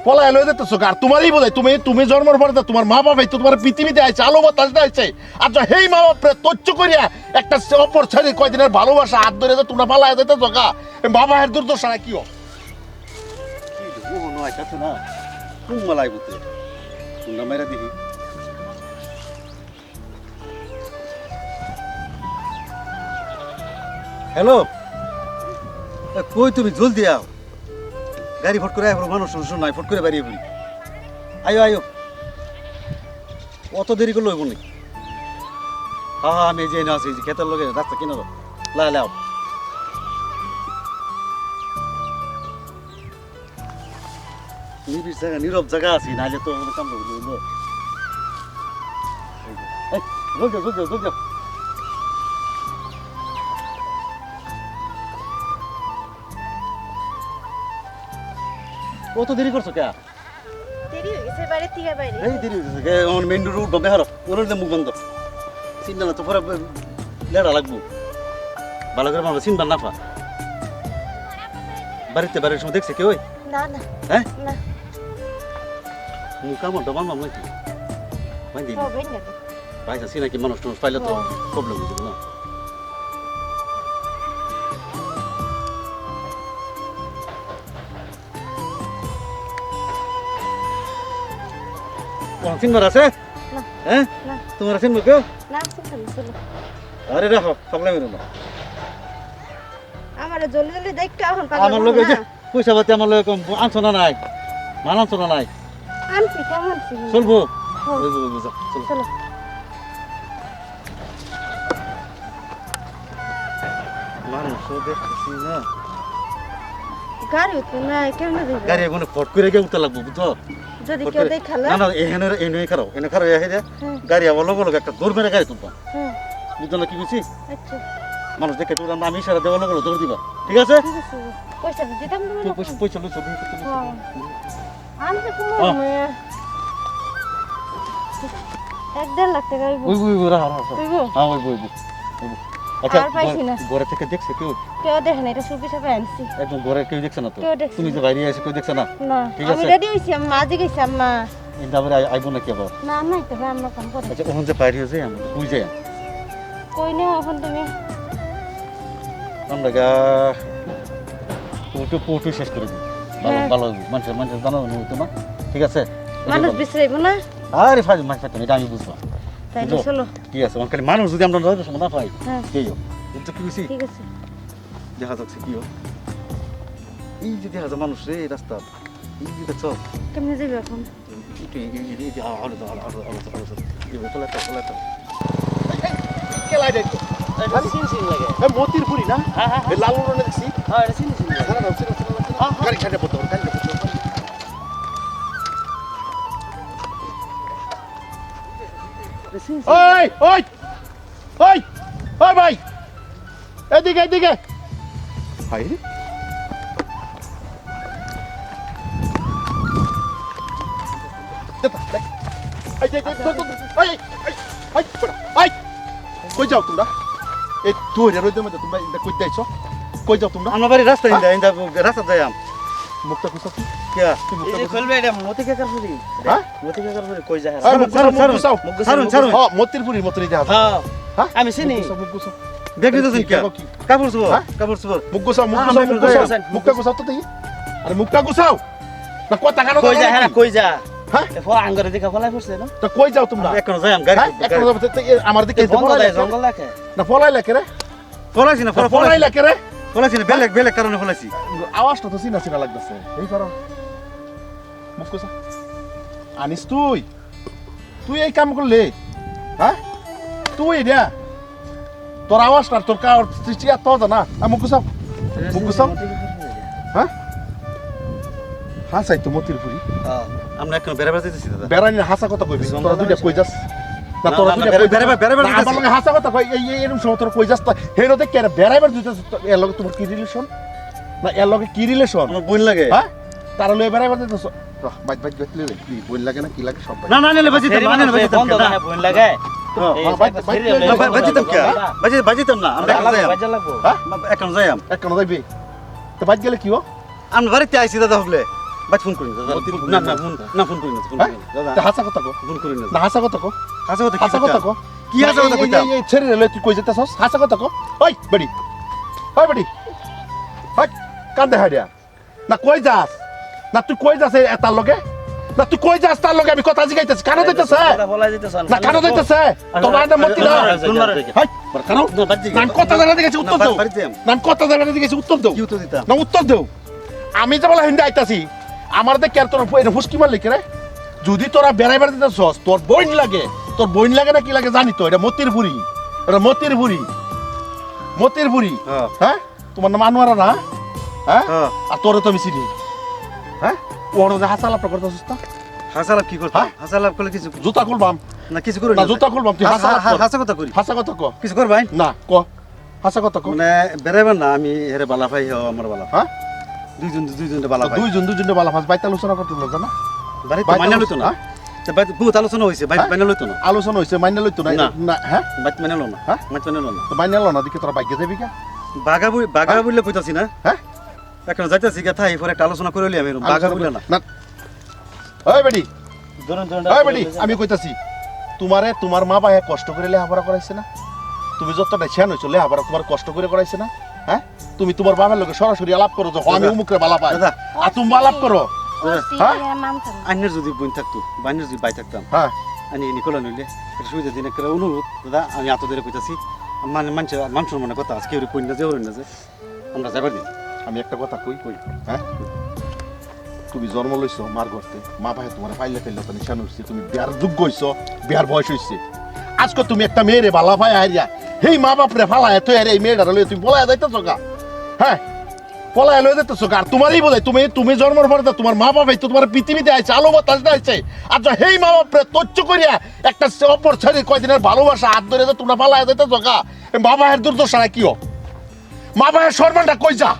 পলায় লয়ে যেতেছো আর তোমারই বোঝাই তুমি জন্মের পরে তো তোমার মা বাবাই তো তোমার পৃথিবীতে আইছে আলো বাতাস দিয়েছে আর হেই মা বাপরে তচ্ছ করিয়া একটা অপর ছেলে কয়দিনের ভালোবাসা হাত ধরে যে তোমরা পালায় যেতেছো গা বাবা এর দুর্দশা কি ও কি ও নয় কাছে না কোন মালাই বুতে তোমরা মেরা দেখি হ্যালো কই তুমি জলদি আও গাড়ি ফট করে আইবো মানুষ নাই ফট করে বাড়িয়ে পড়ি আয়ো আয়ো অত দেরি করলে হইব নাকি হ্যাঁ আমি যে না আছি খেতের লগে রাস্তা কিনার লাও নিবিড় জায়গা নীরব জায়গা আছি নাহলে তো কাম করবো জল যাও কত দেরি করছো কে দেরি হয়ে গেছে বাইরে থেকে বাইরে এই দেরি হয়েছে কে অন মেইন রোড উঠবো বেহারো ওর মুখ বন্ধ চিন্তা না তো পরে লেড়া লাগবো ভালো করে ভালো চিনবার না পা বাড়ির সময় দেখছে কেউ না না হ্যাঁ না মুখ আমার ডবান মামলা কি ভাই দিন হবে না ভাই আসি নাকি মানুষ টানুষ পাইলে তো প্রবলেম হয়ে যাবে না চিনবার আছে না হ্যাঁ না তোমার চিনবো কেউ না চলো আরে রাখো পাগলা মেরো না আমারে জলদি জলদি দেখতে এখন আমার লোক যে পয়সা পাতি আমার লোক আনছনা নাই মান আনছনা নাই আনছি কেমন ছিল চলবো হ্যাঁ। চলো চলো মানুষ দেখতেছি না গাড়ি তো না কেমনে দিবে গাড়ি এখন ফট করে গিয়ে উঠতে লাগবো বুঝছো যদি ফট কেউ করে- দেখালে না না এনে খারাপ হ্যাঁ গাড়ি আবার লগে লগে একটা দৌড় মেরে গাড়ি তুলবা হ্যাঁ বুঝছো না কি বুঝছি আচ্ছা মানুষ দেখে তোর আমি ইশারা দেওয়া লগে দৌড় দিবা ঠিক আছে ঠিক আছে পয়সা দিতাম না তুই পয়সা পয়সা লইছো হ্যাঁ। আনতে কোনো হ্যাঁ। মেয়ে 1.5 লাখ টাকা হইব ওই রাহা হইব হ্যাঁ ওই আচ্ছা আর পাইছি না। ঘরে থেকে দেখছে কেউ কেউ দেখে না এটা সুপি সাপে আনছি একদম ঘরে কেউ দেখছে না তো কেউ দেখছে তুমি যে বাইরে এসে কেউ দেখছে না না ঠিক আমি আছে। রেডি হইছি আমি মাঝে গেছি আম্মা এই দাবরে আইবো নাকি আবার না নাই তো আমরা কাম করে আচ্ছা ওখান যে বাইরে হয়ে যায় আমরা বুঝ যায় কই নেও এখন তুমি আমরা গা পোটু শেষ করে দিই ভালো হ্যাঁ। ভালো মানুষের জানানো হইতো না ঠিক আছে মানুষ বিশ্রাইব না আরে ফাজ মাছ পাইতাম এটা আমি বুঝবো তাইলে বুঝো? চলো ঠিক আছে খালি মানুষ যদি আমরা নজর সময় না পাই হ্যাঁ কে বুঝছো কি বুঝছি ঠিক আছে দেখা যাচ্ছে কি এই যে দেখা যায় মানুষ রে এই রাস্তা এই যে দেখছ কেমনে যাবে এখন কেলাই দেখো মতির পুরি না এই লাল রঙের দেখছি গাড়ি ছাড়ে পড়তে গাড়ি ওই ওই ওই ওই ভাই এদিকে এদিকে ভাই কই যাও তোমরা এই তুই রোদের মধ্যে তোমরা কই যাইছো কই যাও তোমরা আমরা বাড়ি রাস্তা রাস্তা যাই মুখটা কুসাও কি কে তুই মুখটা খুলবে এটা মতি কাকার ফুরি হ্যাঁ মতি কাকার ফুরি কই যায় মতির পুরি মতির দেখা হ্যাঁ হ্যাঁ আমি চিনি মুখ গুছাও দেখি তো কে কাপড় চোপড় হ্যাঁ? কাপড় চোপড় মুখ গুছাও মুখটা গুছাও তো দেখি আরে মুখটা গুছাও না কথা কেন কই যায় হ্যাঁ কই যা হ্যাঁ ফো আঙ্গরে দেখা ফলাই পড়ছে না তা কই যাও তোমরা এখন যাই গাড়ি হ্যাঁ এখন আমার দিকে বন্ধ দেয় জঙ্গল দেখে না ফলাই লাগে রে ফলাইছি না ফলাই লাগে রে ফলাইছি না বেলেগ কারণে ফলাইছি আওয়াজটা তো চিনা চিনা লাগতেছে এই করো মুখ কোসা আনিস তুই এই কাম করলে হ্যাঁ তুই এটা তোর আওয়াজটা তোর কার সৃষ্টি আর তো না মুখ কোসাও মুখ কোসাও হ্যাঁ হাসাই তো মতির পুরি হ্যাঁ আমরা এখন বেড়াবার যেতেছি দাদা বেড়ানির হাসা কথা কইবি তোরা দুইটা কই যাস না তোরা দুইটা কই বেড়াবার আমার লগে হাসা কথা কই এই এরকম সময় তোরা কই যাস হেরো দেখ কেন বেড়াইবার দুইটা এর লগে তোমার কি রিলেশন না এর লগে কি রিলেশন আমার বোন লাগে হ্যাঁ তারা লয়ে বেড়াইবার দিতেছ বাইক বাইক গেতলে কি বই লাগে না কি লাগে সব না না বাজিতাম না বাজিতাম বন্ধ দেয় বোন লাগে বাজিতাম কে বাজিতাম না আমরা এখন যাই বাজা লাগবো হ্যাঁ এখন যাই এক কেন যাইবি তো বাইক গেলে কি ও আমরা বাড়িতে আইছি দাদা হলে বাইক ফোন করিন দাদা মতির না ভুঁড়ি না না। ফোন না ফোন করিন না ফোন হ্যাঁ? করিন না। দাদা তা হাসা কথা কো ফোন করিন না না হাসা কথা কো হাসা কথা হাসা কথা কো কি হাসা কথা কইতা এই ছেড়ে রে তুই কই যেতেছস হাসা কথা কো ওই বেডি ওই বেডি হাই কান্দে হাড়িয়া না কই যাস না তুই কই যাস এটার লগে না তুই কই যাস তার লগে আমি কথা জিগাইতেছি কানো দিতেছে ফলাই দিতেছ না কানো দিতেছে তোমার নাম মতি না হাই কানো না বাদ দিকে নাম কথা জানা দিয়েছি উত্তর দাও বাড়িতে যাম নাম কথা জানা দিয়েছি উত্তর দাও কি উত্তর দিতাম না উত্তর দেও আমি যে বলা হিন্দে আইতাছি আমার দেখ কেন তোর হুস্কি মারলি কে রে যদি তোরা বেড়াইবার দিতেছস তোর বইন লাগে না কি লাগে জানি তো এটা মতির বুড়ি মতির বুড়ি হ্যাঁ হ্যাঁ তোমার নাম আনোয়ারা না হ্যাঁ হ্যাঁ আর তোরে তো আমি চিনি হ্যাঁ ওর যে হাসা লাভ করতেছস না হাসা লাভ কি করতাম হ্যাঁ? হাসা লাভ করলে কিছু জুতা খুলবাম না কিছু করুন না জুতা খুলবাম তুই হাসা লাভ কর। হাসা কথা করি হাসা কথা ক কিছু কর ভাই না ক হাসা কথা ক মানে বেড়াইবার না আমি হেরে বালা ভাই আমার বালা হ্যাঁ দুইজন বালা ভাই দুইজনে বালা ফাঁস বাইতে আলোচনা করতে বলতো না বাড়ি তো বাইতে মাইনা লইতো না হ্যাঁ? তা বাইতে বহুত আলোচনা হইছে ভাই হ্যাঁ? মাইনা লইতো না আলোচনা হয়েছে মাইনে লইতো না না। না হ্যাঁ বাইত মাইনা লো না হ্যাঁ? বাইত মাইনা লো না তো মাইনে লো না দিকে তোরা বাইকে যাবি কা বাগা বললে কইতাছি না হ্যাঁ? এখন যাইতাছি কথা এই পরে একটা আলোচনা করে লিয়াম এরকম বাগা বললে না না ওই বেডি ধরুন ওই বেডি আমি কইতাছি তোমার মা বাবা কষ্ট করে লেখাপড়া করাইছে না তুমি যতটা ছেন হইছো লেখাপড়া তোমার কষ্ট করে করাইছে না হ্যাঁ তুমি তোমার বাবার লোকে সরাসরি আলাপ করো যে আমি দাদা। উমুকরে বালা পাই দাদা আর তুমি আলাপ করো হ্যাঁ? মানতাম না। আইনের যদি বোন থাকতো বা আইনের যদি বাই থাকতাম হ্যাঁ আমি নিকোলা নইলে একটা সুবিধা দিন একটা অনুরোধ দাদা আমি এত ধরে কইতাছি মানে মানুষের মনে কথা আছে কেউ কই না যে ওরেন না যে আমরা যাবার দিন আমি একটা কথা কই হ্যাঁ তুমি জন্ম লইছো মার ঘরতে মা ভাই তোমার পাইলে তো নিশান হইছে তুমি বিয়ার যোগ্য হইছো বিয়ার বয়স হইছে আজকে তুমি একটা মেয়েরে বালা ভাই হারিয়া হেই মা বাপ রে ফালায় তুই আরে এই মেয়েটার লইয়া তুমি পলায় যাইতেছো গা হ্যাঁ পলায় লইয়া যাইতেছো গা আর তোমারই বোঝাই তুমি জন্মের পরে তো তোমার মা বাবাই তো তোমার পৃথিবীতে আইছে আলো বাতাস আইছে আর যা হেই মা বাপ রে তচ্চ করিয়া একটা অপর ছেড়ে কয়দিনের ভালোবাসা হাত ধরে যে তোমরা পালায় যাইতেছো গা মা বাবার দুর্দশা কি হোক মা বাবার সম্মানটা কই যা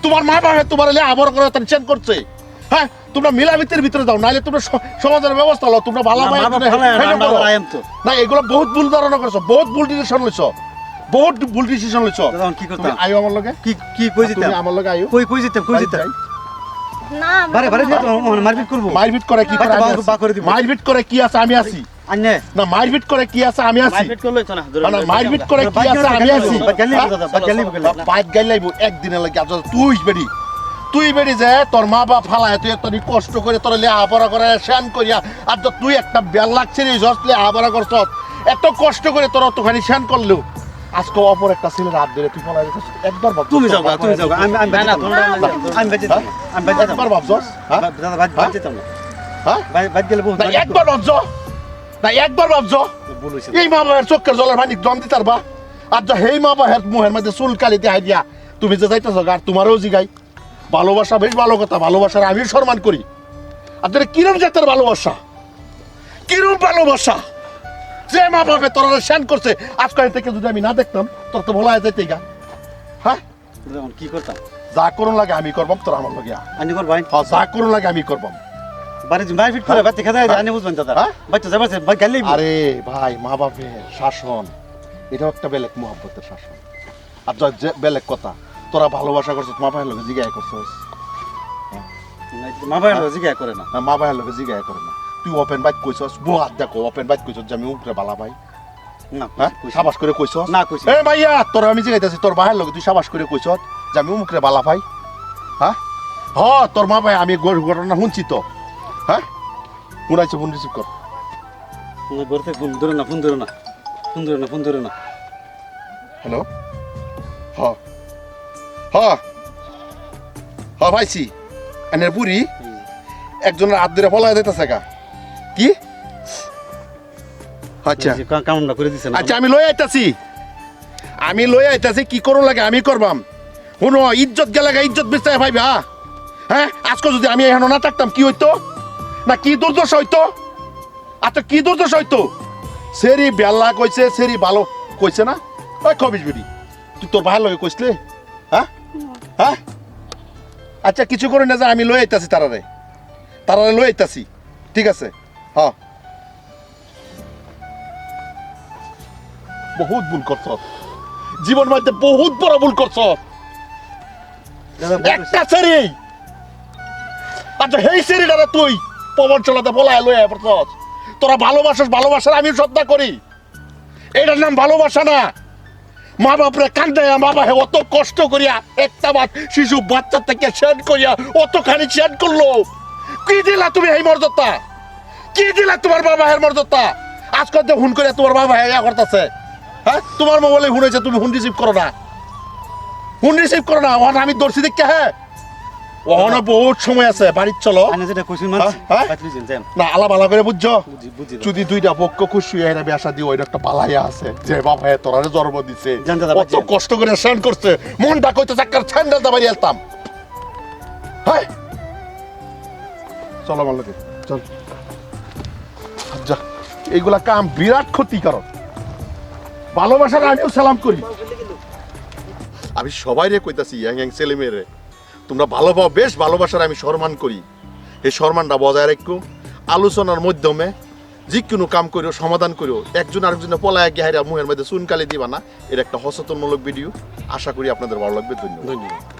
তোমার মা বাবা তোমার আবর করে টেনশন করছে হ্যাঁ তোমরা মিলামিতের ভিতরে যাও নাইলে তোমরা সমাজের ব্যবস্থা লও তোমরা ভালো ভাই আয়াম তো না এগুলো বহুত ভুল ধারণা করছো বহুত ভুল ডিসিশন লইছো দাদা কি তুমি করতাম আইও আমার লগে কি কই তুমি দিতাম আমার লগে আইও কই যেতাম না বারে মারপিট করবো মারপিট করে কি করে আমি বা করে দিব। মারপিট করে কি আছে আমি আছি আন্নে না মারপিট করে কি আছে আমি আছি মারপিট করলে তো না না মারপিট করে কি আছে আমি আছি বাইক গাইলাইবো একদিনে লাগে আজ তুই বেড়ি যে তোর মা বাপ ফালায় তুই এত কষ্ট করে তোর লেহাপড়া করে শ্যান করিয়া আর তো তুই একটা বেল লাগছে রে জস লেহাপড়া করছ এত কষ্ট করে তোর অতখানি শ্যান করলেও আজকে অপর একটা ছেলের হাত ধরে তুই ফলাই দিতেছ একবার ভাব তুমি যাও আমি না না তোমরা আমি বেঁচে যাবো আমি বেঁচে যাবো একবার ভাবছস হ্যাঁ দাদা বাদ যেতাম না হ্যাঁ বাদ গেলে বহুত না একবার ভাবছ না একবার ভাবছ ভুল হয়েছে এই মা বাবার চোখের জলের পানি জম দিতার বা আর যা হেই মা বাবার মুহের মধ্যে চুল কালি দিয়ে দিয়া তুমি যে যাইতেছ আর তোমারও জিগাই ভালোবাসা বেশ ভালো কথা ভালোবাসার আমি সম্মান করি আর তোর কিরম জাতের ভালোবাসা যে মা বাপে তোরা শ্যান করছে আজকাল থেকে যদি আমি না দেখতাম তোর তো ভোলা যাইতে গা হ্যাঁ কি করতাম যা করুন লাগে আমি করবাম তোর আমার লগে আনি কর ভাই হ্যাঁ যা করুন লাগে আমি করবাম বাড়ি মারপিট করে বাচ্চা খেতে আনি বুঝবেন দাদা হ্যাঁ? বাচ্চা যাবার ভাই গেলে আরে ভাই মা বাপের শাসন এটাও একটা বেলেগ মহব্বতের শাসন আর যে বেলেগ কথা তোরা ভালোবাসা করছিস মা ভাইয়ের লোকে জিজ্ঞাসা করছিস মা ভাই জিজ্ঞাসা করে না না মা ভাইয়ের লোকে জিজ্ঞাসা করে না তুই ওপেন বাইক কইছস বউ হাত দেখো ওপেন বাইক কইছস যে আমি উপরে বালা ভাই না হ্যাঁ সাবাস করে কইছস না কইছি এ ভাইয়া তোর আমি জিজ্ঞাসাছি তোর ভাইয়ের লোকে তুই সাবাস করে কইছস যে আমি উপরে বালা ভাই হ্যাঁ হ তোর মা ভাই আমি ঘটনা শুনছি তো হ্যাঁ শুনাইছে ফোন রিসিভ কর ঘরতে ফোন ধরে না হ্যালো হ হ হ ভাইছি এনের বুড়ি একজনের হাত ধরে ফলাই দিতেছে গা কি আচ্ছা কামনা করে দিছেন আচ্ছা আমি লই আইতাছি কি করো লাগে আমি করবাম শুনো ইজ্জত গেলে ইজ্জত বেচাই ভাইবা হ্যাঁ আজকে যদি আমি এখানে না থাকতাম কি হইতো না কি দুর্দশা হইতো আচ্ছা কি দুর্দশা হইতো সেরি বেলা কইছে সেরি ভালো কইছে না ওই খবিস বিড়ি তুই তোর ভাই লগে কইসলে হ্যাঁ হ্যাঁ আচ্ছা কিছু করে না যা আমি লই আইতাছি তারারে লই আইতাছি ঠিক আছে হ্যাঁ বহুত ভুল করছ জীবন মধ্যে বহুত বড় ভুল করছ একটা ছেড়ে আচ্ছা হেই সেরিটারে তুই প্রবঞ্চনাতে বলায় লয়ে পড়ছস। তোরা ভালোবাসার আমি শ্রদ্ধা করি, এটার নাম ভালোবাসা না। মা বাপরে কান্দায় মা বাবা অত কষ্ট করিয়া একটা শিশু বাচ্চা থেকে শেড করিয়া অতখানি শেড করলো, কি দিলা তুমি এই মর্যাদা? কি দিলা তোমার বাবা এর মর্যাদা? আজকাল যে হুন করে তোমার বাবা ইয়া করতেছে, হ্যাঁ তোমার মোবাইলে হুন হয়েছে, তুমি হুন রিসিভ করো না, হুন রিসিভ করো না। ওখানে আমি দর্শি দেখে হ্যাঁ ওখানে বহুত সময় আছে, বাড়ির চলো। আনে যেটা কইছেন মানছি হ্যাঁ? পাতলি যেন না আলাপ আলাপ করে বুঝছো, বুঝি যদি দুইটা পক্ষ খুশি হয়ে এরা বেসা দিয়ে ওইটা একটা পালাইয়া আছে যে বাবা তোরা জন্ম দিছে, জান দাদা, কত কষ্ট করে স্নান করছে, মনটা কইতে চাক্কার স্যান্ডেল দাবাই এলতাম। হ্যাঁ চলো আমার লোকে চল। যা এইগুলা কাম বিরাট ক্ষতিকারক। ভালোবাসার আমিও সালাম করি, আমি সবাই রে কইতাছি ইয়াং ইয়াং ছেলে মেয়েরে তোমরা ভালো পাও, বেশ ভালোবাসার আমি সম্মান করি। এই সম্মানটা বজায় রাখো, আলোচনার মাধ্যমে যে কোনো কাম করিও, সমাধান করিও। একজন আরেকজনের পলায় গিয়ে হাইরা মুহের মধ্যে চুনকালি দিবা না। এর একটা সচেতনমূলক ভিডিও, আশা করি আপনাদের ভালো লাগবে। ধন্যবাদ।